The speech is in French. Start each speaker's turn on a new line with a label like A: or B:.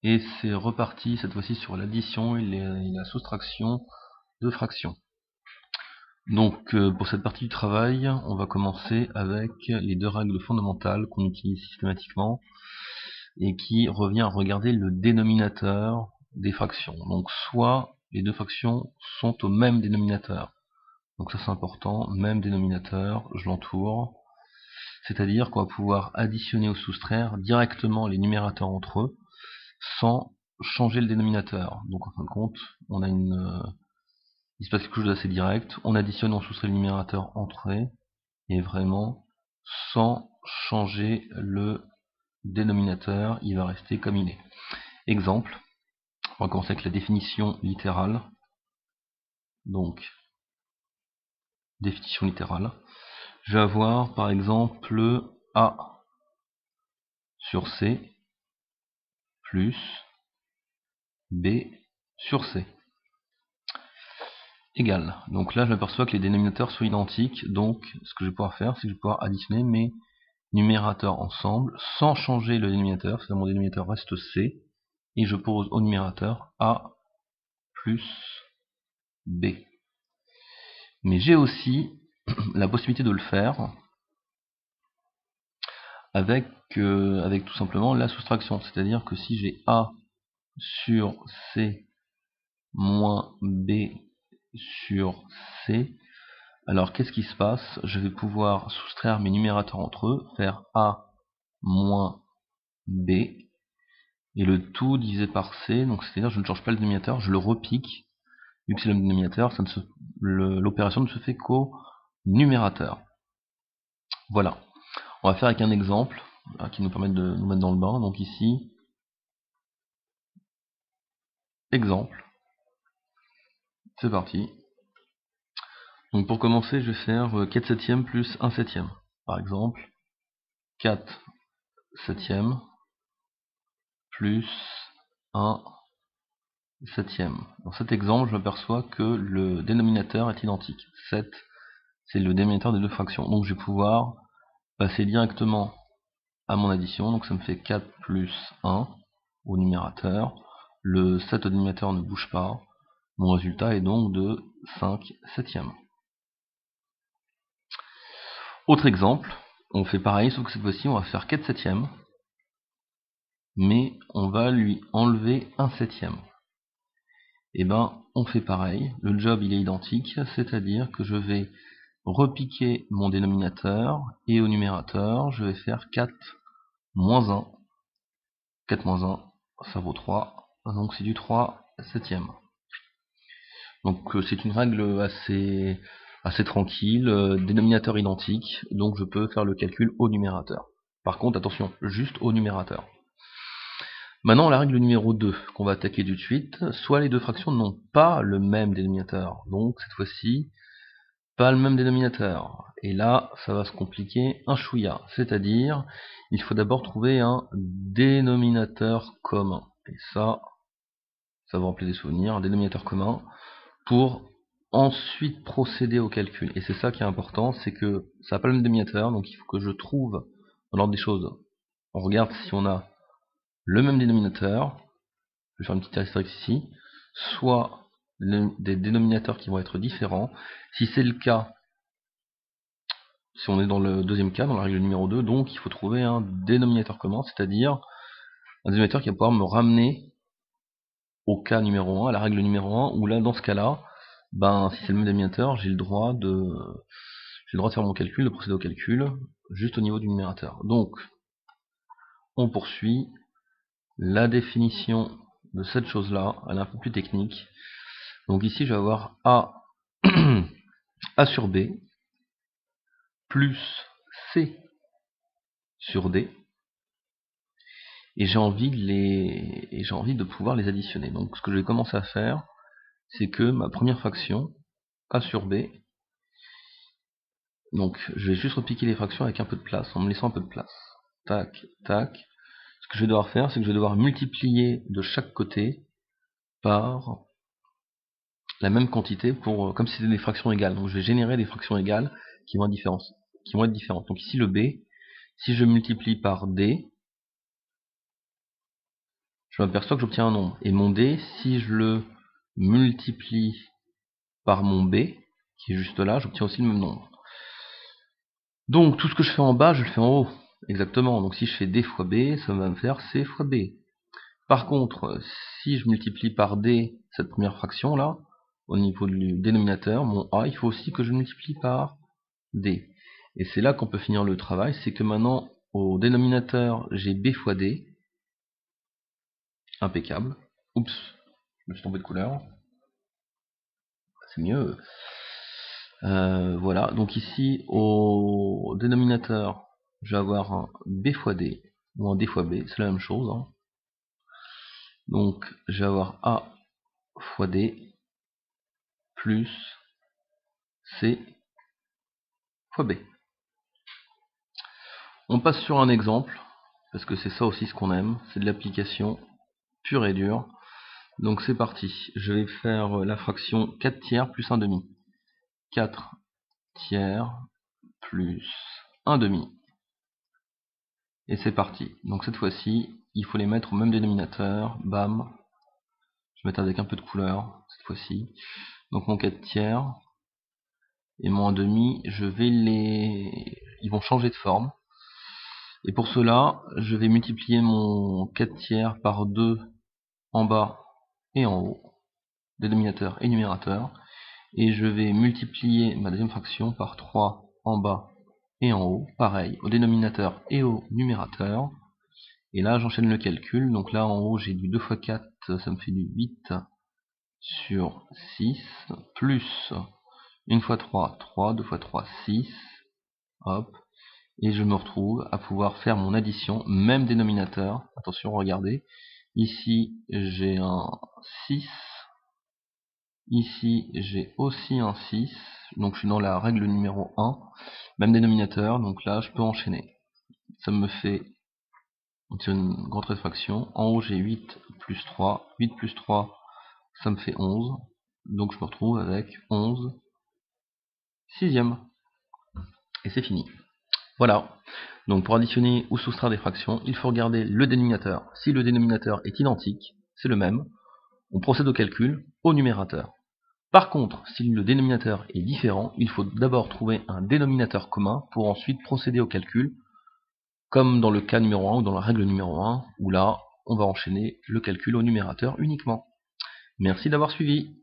A: Et c'est reparti cette fois-ci sur l'addition et la soustraction de fractions. Donc pour cette partie du travail, on va commencer avec les deux règles fondamentales qu'on utilise systématiquement et qui revient à regarder le dénominateur des fractions. Donc soit les deux fractions sont au même dénominateur. Donc ça c'est important, même dénominateur, je l'entoure. C'est-à-dire qu'on va pouvoir additionner ou soustraire directement les numérateurs entre eux sans changer le dénominateur. Donc en fin de compte, on a il se passe quelque chose d'assez direct. On additionne, on soustrait le numérateur entre eux et vraiment sans changer le dénominateur, il va rester comme il est. Exemple, on va commencer avec la définition littérale. Donc, définition littérale. Je vais avoir par exemple A sur C plus B sur C égale. Donc là, je m'aperçois que les dénominateurs sont identiques. Donc, ce que je vais pouvoir faire, c'est que je vais pouvoir additionner mes numérateurs ensemble sans changer le dénominateur. C'est-à-dire mon dénominateur reste C et je pose au numérateur A plus B. Mais j'ai aussi la possibilité de le faire avec tout simplement la soustraction. C'est-à-dire que si j'ai A sur C moins B sur C, alors qu'est-ce qui se passe? Je vais pouvoir soustraire mes numérateurs entre eux, faire A moins B, et le tout divisé par C, donc c'est-à-dire je ne change pas le dénominateur, je le repique, vu que c'est le même dénominateur, l'opération ne se fait qu'au numérateur. Voilà. On va faire avec un exemple qui nous permet de nous mettre dans le bain. Donc ici, exemple. C'est parti. Donc pour commencer, je vais faire 4 septièmes plus 1 septième. Par exemple, 4 septièmes plus 1 septième. Dans cet exemple, je m'aperçois que le dénominateur est identique. 7, c'est le dénominateur des deux fractions. Donc je vais pouvoir passer directement à mon addition. Donc ça me fait 4 plus 1 au numérateur. Le 7 au dénominateur ne bouge pas. Mon résultat est donc de 5 septièmes. Autre exemple, on fait pareil, sauf que cette fois-ci, on va faire 4 septièmes, mais on va lui enlever 1 septième. Et ben, on fait pareil, le job il est identique, c'est-à-dire que je vais repiquer mon dénominateur, et au numérateur, je vais faire 4 moins 1. 4 moins 1, ça vaut 3, donc c'est du 3 septième. Donc c'est une règle assez tranquille, dénominateur identique, donc je peux faire le calcul au numérateur. Par contre, attention, juste au numérateur. Maintenant, la règle numéro 2 qu'on va attaquer tout de suite, soit les deux fractions n'ont pas le même dénominateur, donc cette fois-ci, pas le même dénominateur. Et là, ça va se compliquer un chouïa, c'est-à-dire, il faut d'abord trouver un dénominateur commun. Et ça va rappeler des souvenirs, un dénominateur commun, pour ensuite procéder au calcul. Et c'est ça qui est important, c'est que ça n'a pas le même dénominateur, donc il faut que je trouve, dans l'ordre des choses, on regarde si on a le même dénominateur, je vais faire une petite astérisque ici, soit des dénominateurs qui vont être différents. Si c'est le cas, si on est dans le deuxième cas, dans la règle numéro 2, donc il faut trouver un dénominateur commun, c'est-à-dire un dénominateur qui va pouvoir me ramener au cas numéro 1, à la règle numéro 1, où là, dans ce cas-là, ben, si c'est le même dénominateur, j'ai le droit de faire mon calcul, de procéder au calcul, juste au niveau du numérateur. Donc, on poursuit. La définition de cette chose-là, elle est un peu plus technique. Donc ici, je vais avoir A, A sur B, plus C sur D, et j'ai envie de pouvoir les additionner. Donc ce que je vais commencer à faire, c'est que ma première fraction, A sur B, donc je vais juste repiquer les fractions avec un peu de place, en me laissant un peu de place. Tac, tac. Ce que je vais devoir faire, c'est que je vais devoir multiplier de chaque côté par la même quantité pour comme si c'était des fractions égales. Donc je vais générer des fractions égales qui vont être différentes. Donc ici le B, si je multiplie par D, je m'aperçois que j'obtiens un nombre. Et mon D, si je le multiplie par mon B, qui est juste là, j'obtiens aussi le même nombre. Donc tout ce que je fais en bas, je le fais en haut. Exactement. Donc si je fais D fois B, ça va me faire C fois B. Par contre, si je multiplie par D cette première fraction là, au niveau du dénominateur, mon A, il faut aussi que je multiplie par D. Et c'est là qu'on peut finir le travail, c'est que maintenant, au dénominateur, j'ai B fois D. Impeccable. Oups, je me suis tombé de couleur. C'est mieux. Voilà, donc ici, au dénominateur, je vais avoir un B fois D, ou un D fois B, c'est la même chose. Hein. Donc, je vais avoir A fois D, plus C fois B. On passe sur un exemple, parce que c'est ça aussi ce qu'on aime, c'est de l'application pure et dure. Donc c'est parti, je vais faire la fraction 4 tiers plus 1 demi. 4 tiers plus 1 demi. Et c'est parti. Donc cette fois-ci, il faut les mettre au même dénominateur. Bam. Je vais mettre avec un peu de couleur cette fois-ci. Donc mon 4 tiers et mon 1 demi, ils vont changer de forme. Et pour cela, je vais multiplier mon 4 tiers par 2 en bas et en haut, dénominateur et numérateur. Et je vais multiplier ma deuxième fraction par 3 en bas et en haut, pareil, au dénominateur et au numérateur. Et là, j'enchaîne le calcul. Donc là, en haut, j'ai du 2 fois 4, ça me fait du 8 sur 6, plus 1 fois 3, 3, 2 fois 3, 6. Hop. Et je me retrouve à pouvoir faire mon addition, même dénominateur. Attention, regardez. Ici, j'ai un 6. Ici, j'ai aussi un 6. Donc, je suis dans la règle numéro 1. Même dénominateur. Donc là, je peux enchaîner. Ça me fait... On tire une grande réfraction. En haut, j'ai 8 plus 3. 8 plus 3, ça me fait 11. Donc je me retrouve avec 11 sixième. Et c'est fini. Voilà. Donc pour additionner ou soustraire des fractions, il faut regarder le dénominateur. Si le dénominateur est identique, c'est le même, on procède au calcul au numérateur. Par contre, si le dénominateur est différent, il faut d'abord trouver un dénominateur commun pour ensuite procéder au calcul, comme dans le cas numéro 1 ou dans la règle numéro 1, où là, on va enchaîner le calcul au numérateur uniquement. Merci d'avoir suivi.